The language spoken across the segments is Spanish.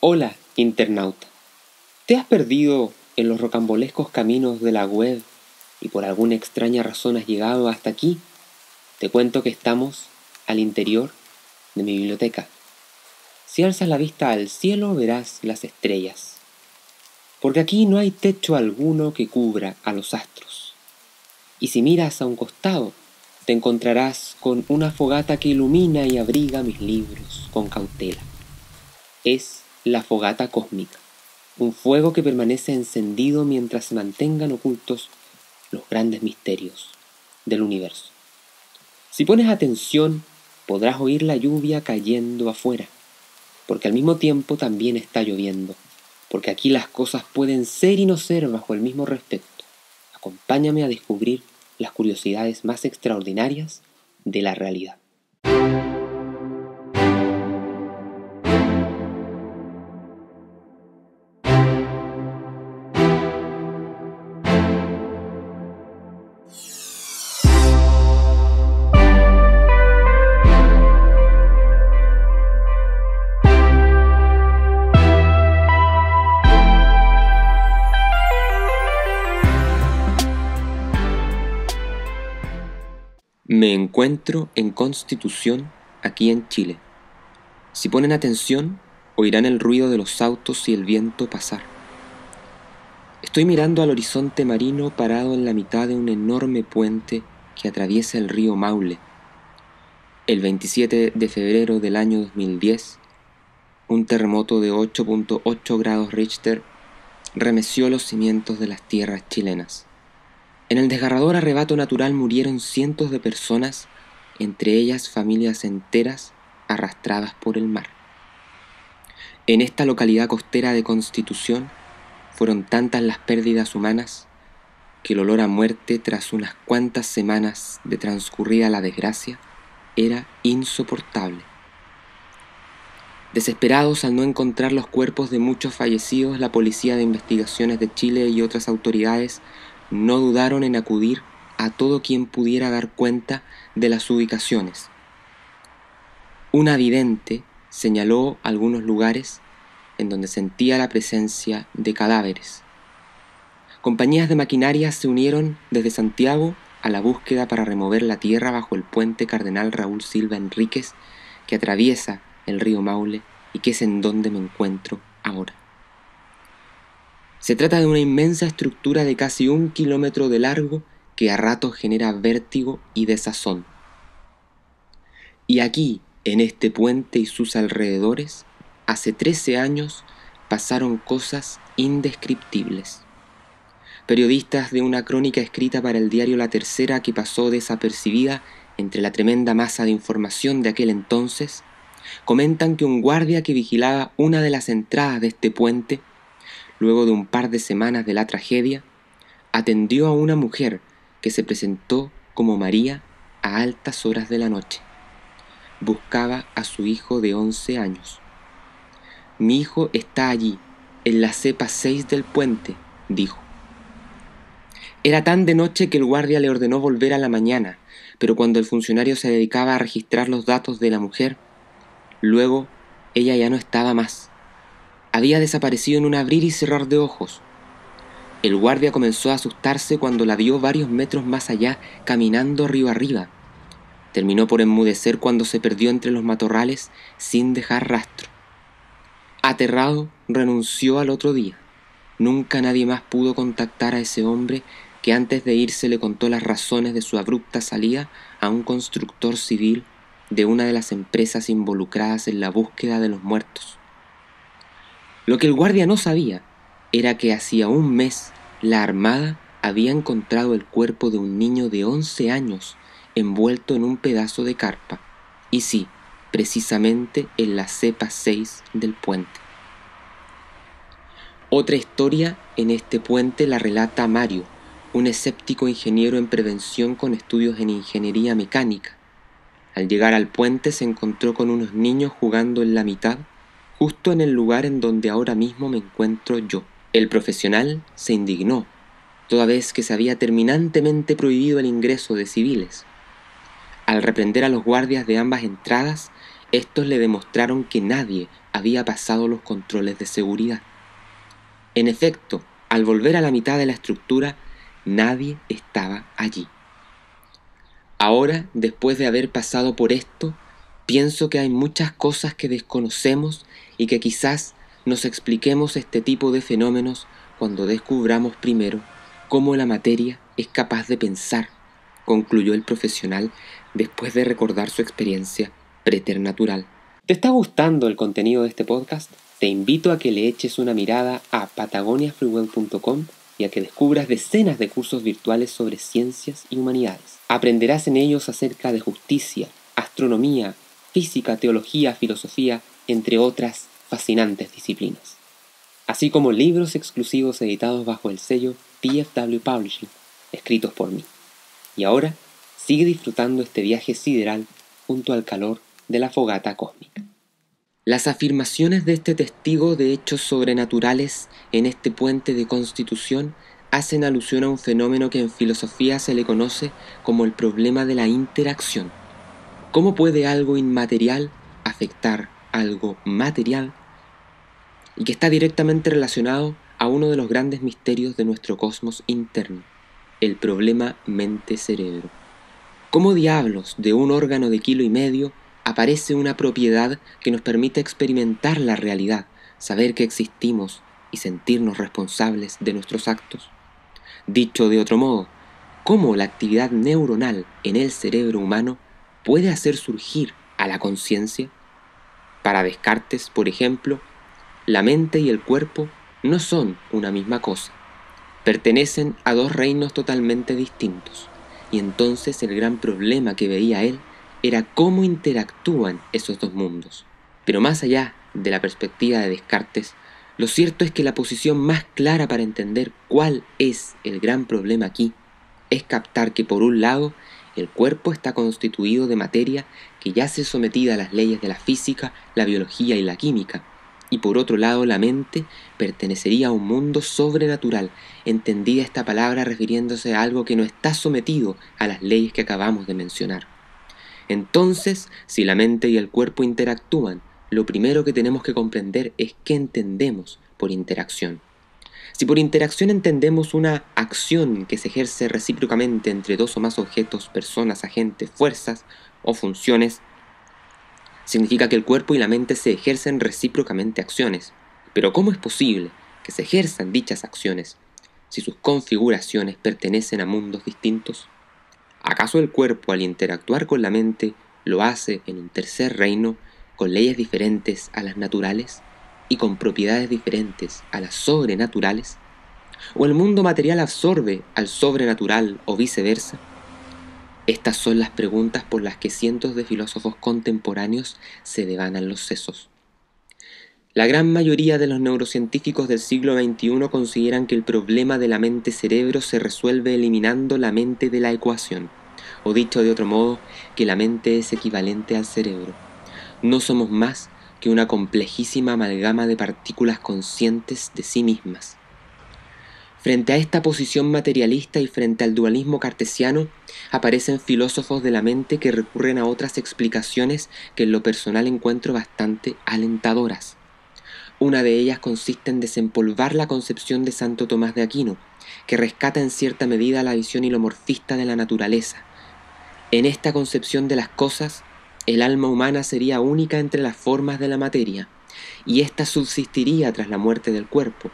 Hola, internauta. ¿Te has perdido en los rocambolescos caminos de la web y por alguna extraña razón has llegado hasta aquí? Te cuento que estamos al interior de mi biblioteca. Si alzas la vista al cielo verás las estrellas, porque aquí no hay techo alguno que cubra a los astros. Y si miras a un costado, te encontrarás con una fogata que ilumina y abriga mis libros con cautela. Es la fogata cósmica, un fuego que permanece encendido mientras se mantengan ocultos los grandes misterios del universo. Si pones atención, podrás oír la lluvia cayendo afuera, porque al mismo tiempo también está lloviendo, porque aquí las cosas pueden ser y no ser bajo el mismo respecto. Acompáñame a descubrir las curiosidades más extraordinarias de la realidad. Me encuentro en Constitución, aquí en Chile. Si ponen atención, oirán el ruido de los autos y el viento pasar. Estoy mirando al horizonte marino parado en la mitad de un enorme puente que atraviesa el río Maule. El 27 de febrero del año 2010, un terremoto de 8.8 grados Richter remeció los cimientos de las tierras chilenas. En el desgarrador arrebato natural murieron cientos de personas, entre ellas familias enteras arrastradas por el mar. En esta localidad costera de Constitución fueron tantas las pérdidas humanas que el olor a muerte tras unas cuantas semanas de transcurrida la desgracia era insoportable. Desesperados al no encontrar los cuerpos de muchos fallecidos, la Policía de Investigaciones de Chile y otras autoridades no dudaron en acudir a todo quien pudiera dar cuenta de las ubicaciones. Una vidente señaló algunos lugares en donde sentía la presencia de cadáveres. Compañías de maquinaria se unieron desde Santiago a la búsqueda para remover la tierra bajo el puente Cardenal Raúl Silva Enríquez que atraviesa el río Maule y que es en donde me encuentro ahora. Se trata de una inmensa estructura de casi 1 kilómetro de largo que a ratos genera vértigo y desazón. Y aquí, en este puente y sus alrededores, hace 13 años pasaron cosas indescriptibles. Periodistas de una crónica escrita para el diario La Tercera que pasó desapercibida entre la tremenda masa de información de aquel entonces, comentan que un guardia que vigilaba una de las entradas de este puente, luego de un par de semanas de la tragedia, atendió a una mujer que se presentó como María a altas horas de la noche. Buscaba a su hijo de 11 años. «Mi hijo está allí, en la cepa 6 del puente», dijo. Era tan de noche que el guardia le ordenó volver a la mañana, pero cuando el funcionario se dedicaba a registrar los datos de la mujer, luego ella ya no estaba más. Había desaparecido en un abrir y cerrar de ojos. El guardia comenzó a asustarse cuando la vio varios metros más allá, caminando río arriba. Terminó por enmudecer cuando se perdió entre los matorrales sin dejar rastro. Aterrado, renunció al otro día. Nunca nadie más pudo contactar a ese hombre que antes de irse le contó las razones de su abrupta salida a un constructor civil de una de las empresas involucradas en la búsqueda de los muertos. Lo que el guardia no sabía era que hacía un mes la Armada había encontrado el cuerpo de un niño de 11 años envuelto en un pedazo de carpa, y sí, precisamente en la cepa 6 del puente. Otra historia en este puente la relata Mario, un escéptico ingeniero en prevención con estudios en ingeniería mecánica. Al llegar al puente se encontró con unos niños jugando en la mitad, justo en el lugar en donde ahora mismo me encuentro yo. El profesional se indignó, toda vez que se había terminantemente prohibido el ingreso de civiles. Al reprender a los guardias de ambas entradas, Estos le demostraron que nadie había pasado los controles de seguridad. En efecto, al volver a la mitad de la estructura, nadie estaba allí. Ahora, después de haber pasado por esto, pienso que hay muchas cosas que desconocemos y que quizás nos expliquemos este tipo de fenómenos cuando descubramos primero cómo la materia es capaz de pensar, concluyó el profesional después de recordar su experiencia preternatural. ¿Te está gustando el contenido de este podcast? Te invito a que le eches una mirada a patagoniafreewell.com y a que descubras decenas de cursos virtuales sobre ciencias y humanidades. Aprenderás en ellos acerca de justicia, astronomía, física, teología, filosofía, entre otras fascinantes disciplinas. Así como libros exclusivos editados bajo el sello PFW Publishing, escritos por mí. Y ahora, sigue disfrutando este viaje sideral junto al calor de la fogata cósmica. Las afirmaciones de este testigo de hechos sobrenaturales en este puente de Constitución hacen alusión a un fenómeno que en filosofía se le conoce como el problema de la interacción. ¿Cómo puede algo inmaterial afectar algo material? Y que está directamente relacionado a uno de los grandes misterios de nuestro cosmos interno, el problema mente-cerebro. ¿Cómo diablos de un órgano de 1,5 kilos aparece una propiedad que nos permite experimentar la realidad, saber que existimos y sentirnos responsables de nuestros actos? Dicho de otro modo, ¿cómo la actividad neuronal en el cerebro humano puede hacer surgir a la conciencia? Para Descartes, por ejemplo, la mente y el cuerpo no son una misma cosa. Pertenecen a dos reinos totalmente distintos. Y entonces el gran problema que veía él era cómo interactúan esos dos mundos. Pero más allá de la perspectiva de Descartes, lo cierto es que la posición más clara para entender cuál es el gran problema aquí es captar que por un lado el cuerpo está constituido de materia que yace sometida a las leyes de la física, la biología y la química, y por otro lado la mente pertenecería a un mundo sobrenatural, entendida esta palabra refiriéndose a algo que no está sometido a las leyes que acabamos de mencionar. Entonces, si la mente y el cuerpo interactúan, lo primero que tenemos que comprender es qué entendemos por interacción. Si por interacción entendemos una acción que se ejerce recíprocamente entre dos o más objetos, personas, agentes, fuerzas o funciones, significa que el cuerpo y la mente se ejercen recíprocamente acciones. Pero ¿cómo es posible que se ejerzan dichas acciones si sus configuraciones pertenecen a mundos distintos? ¿Acaso el cuerpo, al interactuar con la mente, lo hace en un tercer reino, con leyes diferentes a las naturales y con propiedades diferentes a las sobrenaturales? ¿O el mundo material absorbe al sobrenatural o viceversa? Estas son las preguntas por las que cientos de filósofos contemporáneos se devanan los sesos. La gran mayoría de los neurocientíficos del siglo XXI consideran que el problema de la mente-cerebro se resuelve eliminando la mente de la ecuación, o dicho de otro modo, que la mente es equivalente al cerebro. No somos más que una complejísima amalgama de partículas conscientes de sí mismas. Frente a esta posición materialista y frente al dualismo cartesiano, aparecen filósofos de la mente que recurren a otras explicaciones que en lo personal encuentro bastante alentadoras. Una de ellas consiste en desempolvar la concepción de Santo Tomás de Aquino, que rescata en cierta medida la visión hilomorfista de la naturaleza. En esta concepción de las cosas, el alma humana sería única entre las formas de la materia, y ésta subsistiría tras la muerte del cuerpo,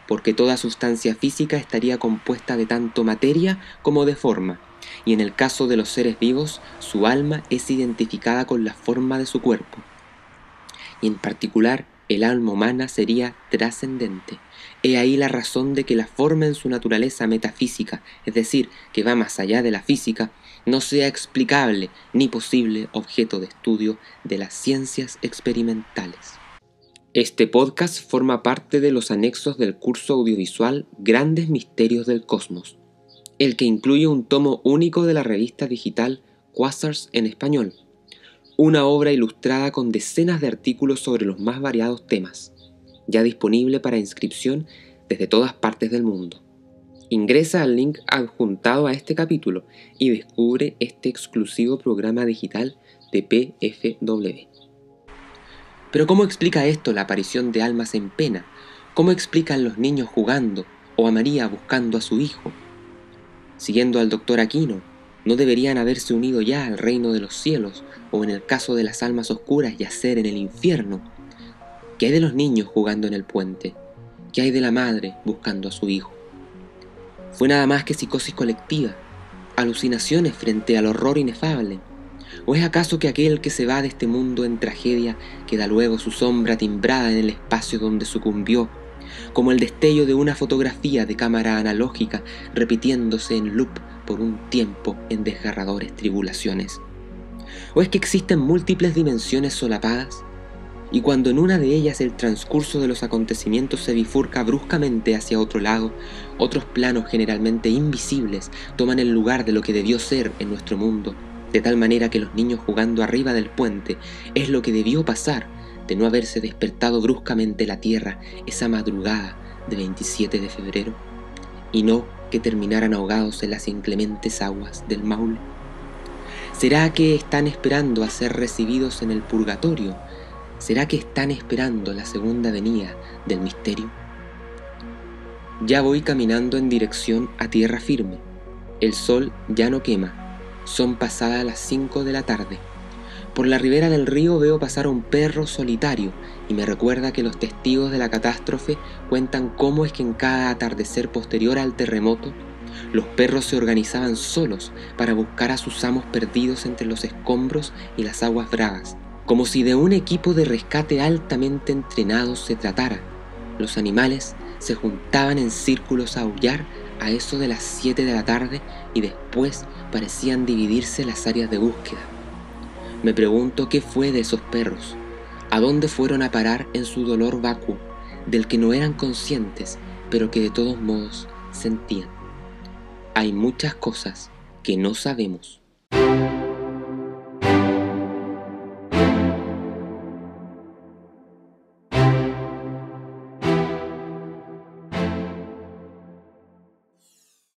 porque toda sustancia física estaría compuesta de tanto materia como de forma, y en el caso de los seres vivos, su alma es identificada con la forma de su cuerpo. Y en particular, el alma humana sería trascendente. He ahí la razón de que la forma en su naturaleza metafísica, es decir, que va más allá de la física, no sea explicable ni posible objeto de estudio de las ciencias experimentales. Este podcast forma parte de los anexos del curso audiovisual Grandes Misterios del Cosmos, el que incluye un tomo único de la revista digital Quasars en español, una obra ilustrada con decenas de artículos sobre los más variados temas, ya disponible para inscripción desde todas partes del mundo. Ingresa al link adjuntado a este capítulo y descubre este exclusivo programa digital de PFW. Pero ¿cómo explica esto la aparición de almas en pena? ¿Cómo explican los niños jugando o a María buscando a su hijo? Siguiendo al doctor Aquino, ¿no deberían haberse unido ya al reino de los cielos o en el caso de las almas oscuras yacer en el infierno? ¿Qué hay de los niños jugando en el puente? ¿Qué hay de la madre buscando a su hijo? ¿Fue nada más que psicosis colectiva? ¿Alucinaciones frente al horror inefable? ¿O es acaso que aquel que se va de este mundo en tragedia queda luego su sombra timbrada en el espacio donde sucumbió, como el destello de una fotografía de cámara analógica repitiéndose en loop por un tiempo en desgarradores tribulaciones? ¿O es que existen múltiples dimensiones solapadas? Y cuando en una de ellas el transcurso de los acontecimientos se bifurca bruscamente hacia otro lado, otros planos generalmente invisibles toman el lugar de lo que debió ser en nuestro mundo, de tal manera que los niños jugando arriba del puente es lo que debió pasar de no haberse despertado bruscamente la tierra esa madrugada de 27 de febrero, y no que terminaran ahogados en las inclementes aguas del Maule? ¿Será que están esperando a ser recibidos en el purgatorio? ¿Será que están esperando la segunda venida del misterio? Ya voy caminando en dirección a tierra firme. El sol ya no quema. Son pasadas las 5 de la tarde. Por la ribera del río veo pasar a un perro solitario y me recuerda que los testigos de la catástrofe cuentan cómo es que en cada atardecer posterior al terremoto, los perros se organizaban solos para buscar a sus amos perdidos entre los escombros y las aguas bravas. Como si de un equipo de rescate altamente entrenado se tratara. Los animales se juntaban en círculos a aullar a eso de las 7 de la tarde y después parecían dividirse las áreas de búsqueda. Me pregunto qué fue de esos perros, a dónde fueron a parar en su dolor vacuo, del que no eran conscientes, pero que de todos modos sentían. Hay muchas cosas que no sabemos.